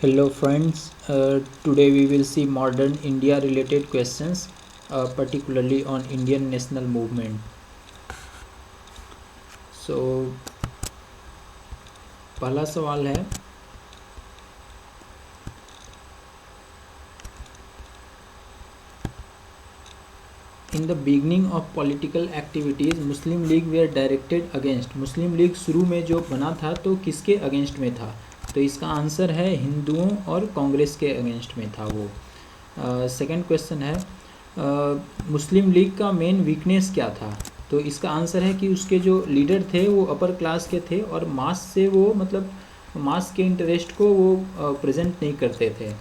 Hello friends, today we will see modern India related questions, particularly on Indian national movement. So पहला सवाल है, in the beginning of political activities Muslim League were directed against. Muslim league शुरू में जो बना था तो किसके अगेंस्ट में था? तो इसका आंसर है हिंदुओं और कांग्रेस के अगेंस्ट में था वो। सेकंड क्वेश्चन है, मुस्लिम लीग का मेन वीकनेस क्या था? तो इसका आंसर है कि उसके जो लीडर थे वो अपर क्लास के थे और मास से वो मतलब मास के इंटरेस्ट को वो प्रेजेंट नहीं करते थे।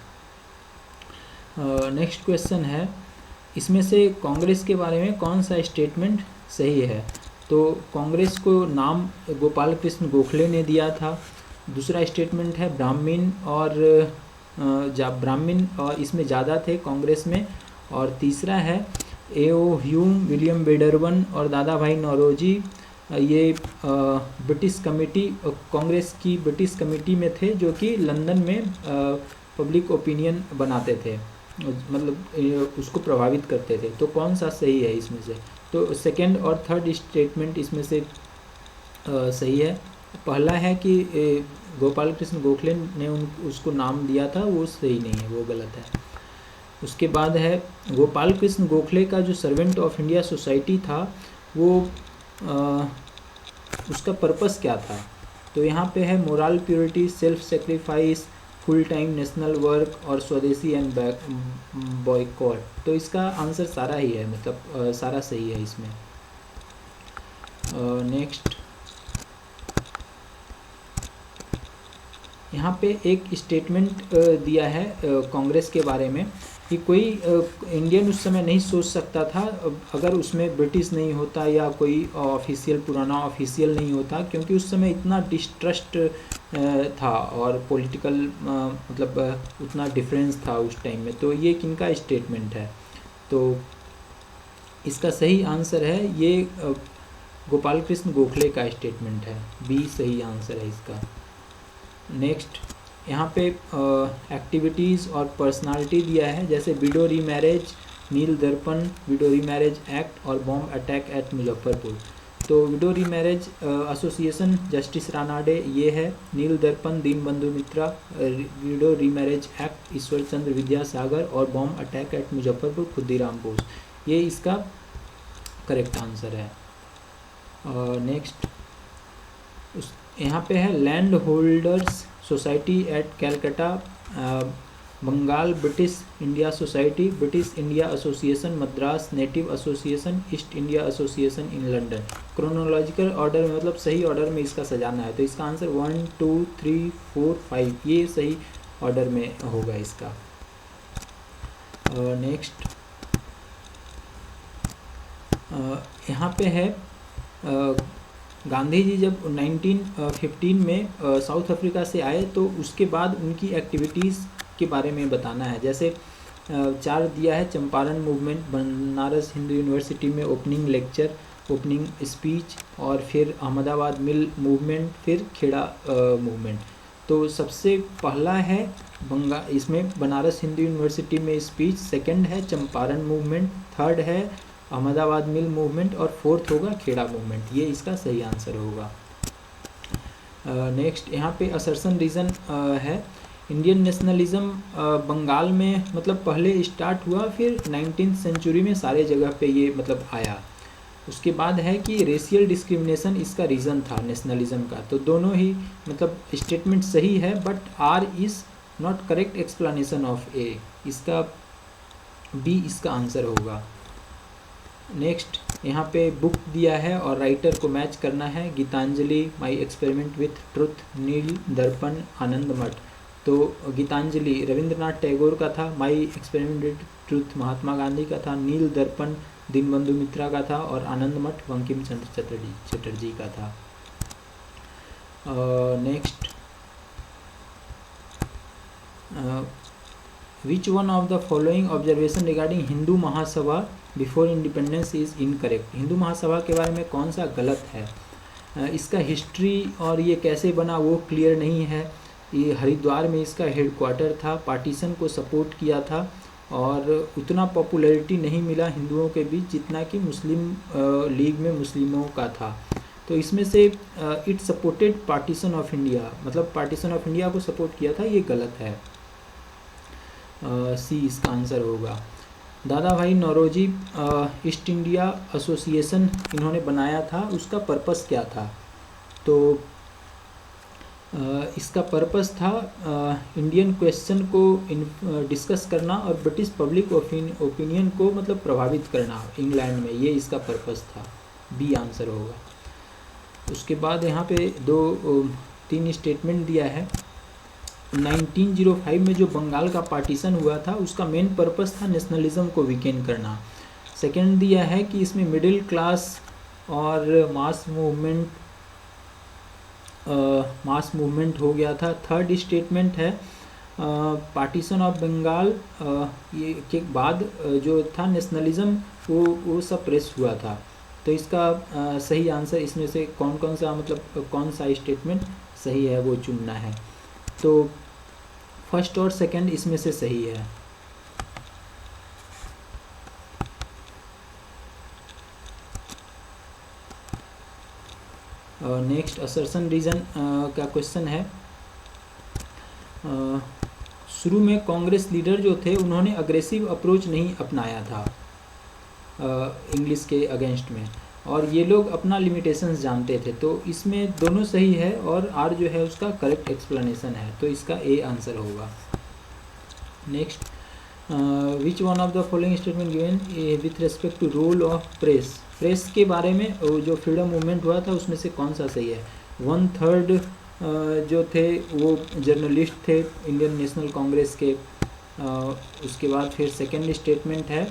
नेक्स्ट क्वेश्चन है, इसमें से कांग्रेस के बारे में कौन सा स्टेटमेंट सही है? तो कांग्रेस को नाम गोपाल कृष्ण गोखले ने दिया था। दूसरा स्टेटमेंट है ब्राह्मण और इसमें ज़्यादा थे कांग्रेस में। और तीसरा है A.O. ह्यूम, विलियम बेडरवन और दादा भाई नौरोजी, ये ब्रिटिश कमेटी, कांग्रेस की ब्रिटिश कमेटी में थे जो कि लंदन में पब्लिक ओपिनियन बनाते थे, मतलब उसको प्रभावित करते थे। तो कौन सा सही है इसमें से? तो सेकंड और थर्ड स्टेटमेंट इसमें से सही है। पहला है कि गोपाल कृष्ण गोखले ने उसको नाम दिया था, वो सही नहीं है, वो गलत है। उसके बाद है गोपाल कृष्ण गोखले का जो सर्वेंट ऑफ इंडिया सोसाइटी था वो उसका पर्पस क्या था? तो यहाँ पे है moral purity, self sacrifice, full time national work और स्वदेशी एंड बॉयकॉट। तो इसका आंसर सारा ही है, मतलब सारा सही है इसमें। नेक्स्ट, यहाँ पे एक स्टेटमेंट दिया है कांग्रेस के बारे में कि कोई इंडियन उस समय नहीं सोच सकता था अगर उसमें ब्रिटिश नहीं होता या कोई ऑफिशियल पुराना ऑफिशियल नहीं होता, क्योंकि उस समय इतना डिस्ट्रस्ट था और पॉलिटिकल मतलब उतना डिफरेंस था उस टाइम में। तो ये किनका स्टेटमेंट है? तो इसका सही आंसर है ये गोपाल कृष्ण गोखले का स्टेटमेंट है, बी सही आंसर है इसका। नेक्स्ट, यहाँ पे एक्टिविटीज़ और पर्सनालिटी दिया है, जैसे window remarriage, Nil Darpan, widow remarriage act और बॉम्ब अटैक एट मुजफ्फरपुर। तो widow remarriage association justice Ranade ये है, Nil Darpan Dinabandhu Mitra, widow remarriage act Ishwar Chandra Vidyasagar और bomb attack at Muzaffarpur Khudiram Bose. ये इसका करेक्ट आंसर है। नेक्स्ट, यहाँ पे है land holders society at Calcutta, Bengal British India society, British India association Madras, native association, East India association in London. Chronological order में, मतलब सही ऑर्डर में इसका सजाना है। तो इसका आंसर 1 2 3 4 5 ये सही ऑर्डर में होगा इसका। नेक्स्ट, यहाँ पे है गांधी जी जब 1915 में साउथ अफ्रीका से आए तो उसके बाद उनकी एक्टिविटीज़ के बारे में बताना है। जैसे 4 दिया है, चंपारण मूवमेंट, बनारस हिंदू यूनिवर्सिटी में ओपनिंग लेक्चर, ओपनिंग स्पीच, और फिर अहमदाबाद मिल मूवमेंट, फिर खेड़ा मूवमेंट। तो सबसे पहला है इसमें बनारस हिंदू यूनिवर्सिटी में स्पीच, सेकंड है चंपारण मूवमेंट, थर्ड है अहमदाबाद मिल मूवमेंट और फोर्थ होगा खेड़ा मूवमेंट। ये इसका सही आंसर होगा। नेक्स्ट, यहाँ पे असर्शन रीज़न है, इंडियन नेशनलिज्म बंगाल में मतलब पहले स्टार्ट हुआ, फिर 19th सेंचुरी में सारे जगह पे ये मतलब आया। उसके बाद है कि रेशियल डिस्क्रिमिनेशन इसका रीज़न था नेशनलिज्म का। तो दोनों ही मतलब स्टेटमेंट सही है, but R is not correct explanation of A, इसका बी इसका आंसर होगा। नेक्स्ट, यहाँ पे बुक दिया है और राइटर को मैच करना है, Gitanjali, my experiment with truth, Nil Darpan, Anand Math. तो गीतांजलि रविंद्रनाथ टैगोर का था, my experiment with truth Mahatma Gandhi का था, नील दर्पण दीनबंधु मित्रा का था और आनंद मठ बंकिम चंद्र चटर्जी का था। Next, which one of the following observation regarding Hindu Mahasabha before independence is incorrect? Hindu Mahasabha के बारे में कौन सा गलत है? इसका हिस्ट्री और ये कैसे बना वो क्लियर नहीं है। ये हरिद्वार में इसका हेडक्वार्टर था, पार्टीशन को सपोर्ट किया था और उतना पॉपुलैरिटी नहीं मिला हिंदुओं के बीच जितना कि मुस्लिम लीग में मुस्लिमों का था। तो इसमें से it supported partition of India, मतलब पार्टीशन ऑफ इंडिया को सपोर्ट किया था, ये गलत है। सी इसका आंसर होगा। दादा भाई नौरोजी ईस्ट इंडिया एसोसिएशन इन्होंने बनाया था, उसका पर्पस क्या था? तो इसका पर्पस था इंडियन क्वेश्चन को डिस्कस करना और ब्रिटिश पब्लिक ओपिनियन को मतलब प्रभावित करना इंग्लैंड में, ये इसका पर्पस था। बी आंसर होगा। उसके बाद यहाँ पे तीन स्टेटमेंट दिया है। 1905 में जो बंगाल का पार्टीशन हुआ था उसका मेन पर्पस था नेशनलिज्म को वीकेंड करना। सेकंड दिया है कि इसमें मिडिल क्लास और मास मूवमेंट हो गया था। थर्ड स्टेटमेंट है पार्टीशन ऑफ बंगाल ये के बाद जो था नेशनलिज्म वो सप्रेस हुआ था। तो इसका सही आंसर इसमें से कौन सा मतलब कौन सा स्टेटमेंट सही है वो चुनना है। तो फर्स्ट और सेकंड इसमें से सही है। नेक्स्ट असर्शन रीजन का क्वेश्चन है। शुरू में कांग्रेस लीडर जो थे उन्होंने अग्रेसिव अप्रोच नहीं अपनाया था इंग्लिश के अगेंस्ट में, और ये लोग अपना लिमिटेशंस जानते थे। तो इसमें दोनों सही है और आर जो है उसका करेक्ट एक्सप्लेनेशन है, तो इसका ए आंसर होगा। Next, which one of the following statement given with respect to role of press. Press के बारे में जो फ्रीडम मूवमेंट हुआ था उसमें से कौन सा सही है? 1/3 जो थे वो जर्नलिस्ट थे इंडियन नेशनल कांग्रेस के। उसके बाद फिर सेकेंड स्टेटमेंट है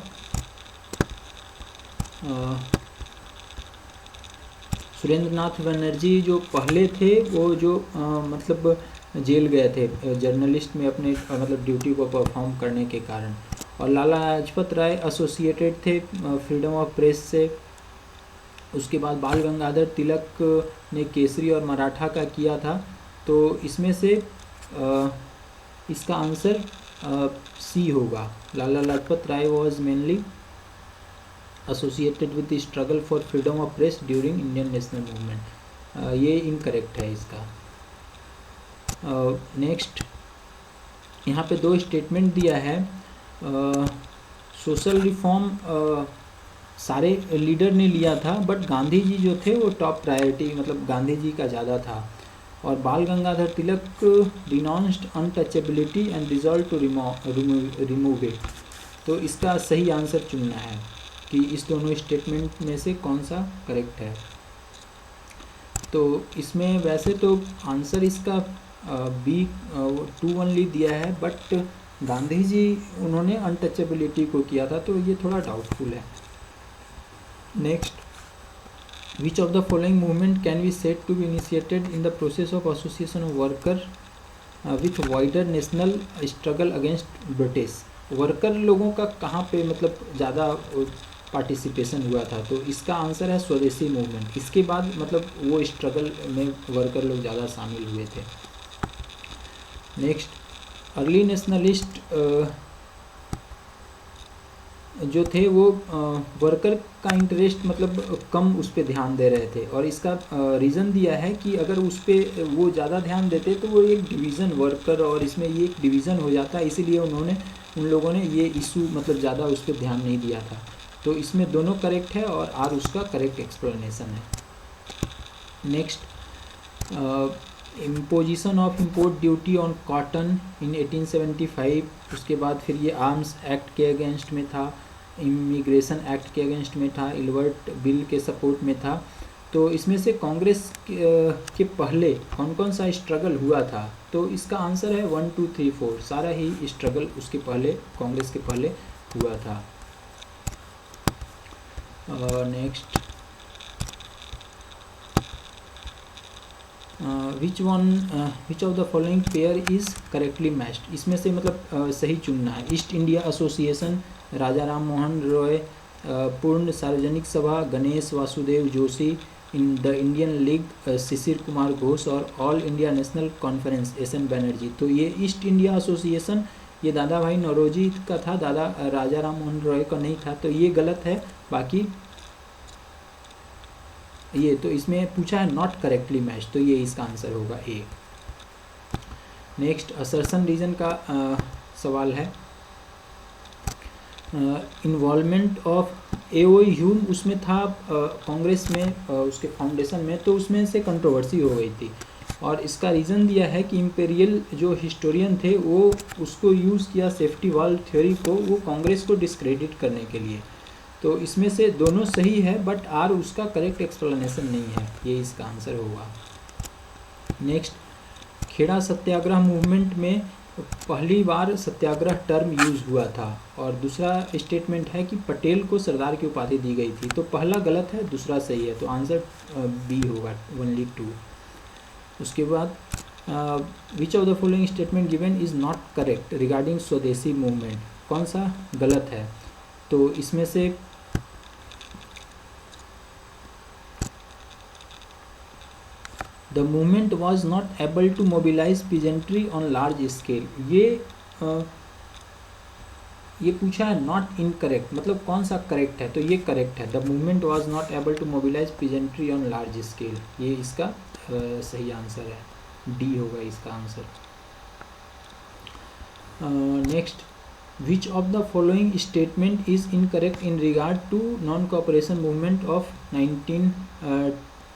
सुरेंद्र नाथ बनर्जी जो पहले थे वो जो मतलब जेल गए थे जर्नलिस्ट में अपने मतलब ड्यूटी को परफॉर्म करने के कारण, और लाला लाजपत राय एसोसिएटेड थे फ्रीडम ऑफ प्रेस से। उसके बाद बाल गंगाधर तिलक ने केसरी और मराठा का किया था। तो इसमें से इसका आंसर सी होगा। Lala Lajpat Rai was mainly associated with the struggle for freedom of press during Indian national movement, ये इनकरेक्ट है इसका। नेक्स्ट, यहाँ पे 2 स्टेटमेंट दिया है। सोशल रिफॉर्म सारे लीडर ने लिया था बट गांधी जी जो थे वो टॉप प्रायोरिटी मतलब गांधी जी का ज़्यादा था, और Bal Gangadhar Tilak renounced untouchability and resolve to remove it. तो इसका सही आंसर चुनना है कि इस दोनों स्टेटमेंट में से कौन सा करेक्ट है। तो इसमें वैसे तो आंसर इसका बी 2 ओनली दिया है, बट गांधी जी उन्होंने अनटचेबिलिटी को किया था, तो ये थोड़ा डाउटफुल है। Next, which of the following movement can be said to be initiated in the process of association of worker with wider national struggle against British. Worker लोगों का कहाँ पे मतलब ज़्यादा पार्टिसिपेशन हुआ था? तो इसका आंसर है स्वदेशी मूवमेंट। इसके बाद मतलब वो स्ट्रगल में वर्कर लोग ज़्यादा शामिल हुए थे। नेक्स्ट, अर्ली नेशनलिस्ट जो थे वो वर्कर का इंटरेस्ट मतलब कम उस पर ध्यान दे रहे थे, और इसका रीज़न दिया है कि अगर उस पर वो ज़्यादा ध्यान देते तो वो एक डिवीज़न वर्कर और इसमें ये एक डिवीज़न हो जाता, इसीलिए उन लोगों ने ये इशू मतलब ज़्यादा उस पर ध्यान नहीं दिया था। तो इसमें दोनों करेक्ट है और आर उसका करेक्ट एक्सप्लेनेशन है। Next, imposition of import duty on cotton in 1875। उसके बाद फिर ये आर्म्स एक्ट के अगेंस्ट में था, इमिग्रेशन एक्ट के अगेंस्ट में था, इलवर्ट बिल के सपोर्ट में था। तो इसमें से कांग्रेस के पहले कौन कौन सा स्ट्रगल हुआ था? तो इसका आंसर है 1 2 3 4, सारा ही स्ट्रगल उसके पहले कांग्रेस के पहले हुआ था। Next, which of the following pair is correctly matched. इसमें से मतलब सही चुनना है। East India association, Raja Ram Mohan Roy, Poona Sarvajanik Sabha, Ganesh Vasudev Joshi, in the Indian league Shishir Kumar Ghosh और all India national conference S N. Banerjee. तो ये ईस्ट इंडिया एसोसिएशन ये दादा भाई नौरोजी का था, दादा राजा राम मोहन रॉय का नहीं था, तो ये गलत है। बाकी ये तो इसमें पूछा है नॉट करेक्टली मैच, तो ये इसका आंसर होगा ए। नेक्स्ट असर्शन रीजन का सवाल है। Involvement of A.O.. ह्यूम उसमें था कांग्रेस में, उसके फाउंडेशन में, तो उसमें से कंट्रोवर्सी हो गई थी और इसका रीज़न दिया है कि इम्पेरियल जो हिस्टोरियन थे वो उसको यूज़ किया सेफ्टी वॉल थ्योरी को, वो कांग्रेस को डिस्क्रेडिट करने के लिए। तो इसमें से दोनों सही है बट आर उसका करेक्ट एक्सप्लेनेशन नहीं है, ये इसका आंसर होगा। नेक्स्ट, खेड़ा सत्याग्रह मूवमेंट में पहली बार सत्याग्रह टर्म यूज हुआ था और दूसरा स्टेटमेंट है कि पटेल को सरदार की उपाधि दी गई थी। तो पहला गलत है, दूसरा सही है, तो आंसर बी होगा, ओनली 2। उसके बाद which of the following statement given is not correct regarding Swadeshi movement, कौन सा गलत है? तो इसमें से the movement was not able to mobilise peasantry on large scale, ये पूछा है नॉट इनकरेक्ट, मतलब कौन सा करेक्ट है? तो ये करेक्ट है, the movement was not able to mobilise peasantry on large scale, ये इसका सही आंसर है, डी होगा इसका answer. Next, which of the following statement is incorrect in regard to non cooperation movement of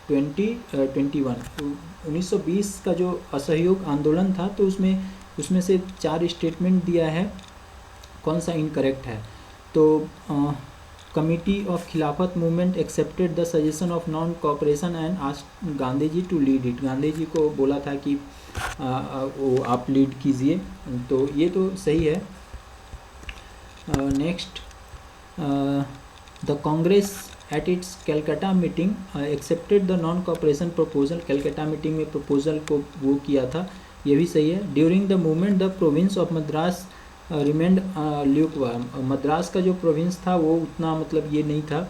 1920 का जो असहयोग आंदोलन था, तो उसमें से 4 स्टेटमेंट दिया है, कौन सा इनकरेक्ट है? तो committee of Khilafat movement accepted the suggestion of non cooperation and asked Gandhi ji to lead it, Gandhi ji को बोला था कि वो आप लीड कीजिए, तो ये तो सही है। Next, the Congress at its Calcutta meeting accepted the non cooperation proposal, Calcutta meeting में प्रपोजल को वो किया था, ये भी सही है। During the movement the province of Madras remained lukewarm, Madras का जो प्रोविंस था वो उतना मतलब ये नहीं था।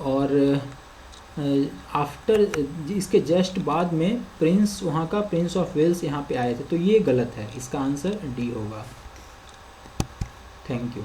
और आफ्टर इसके जस्ट बाद में प्रिंस वहाँ का प्रिंस ऑफ वेल्स यहाँ पे आए थे, तो ये गलत है, इसका आंसर डी होगा। Thank you.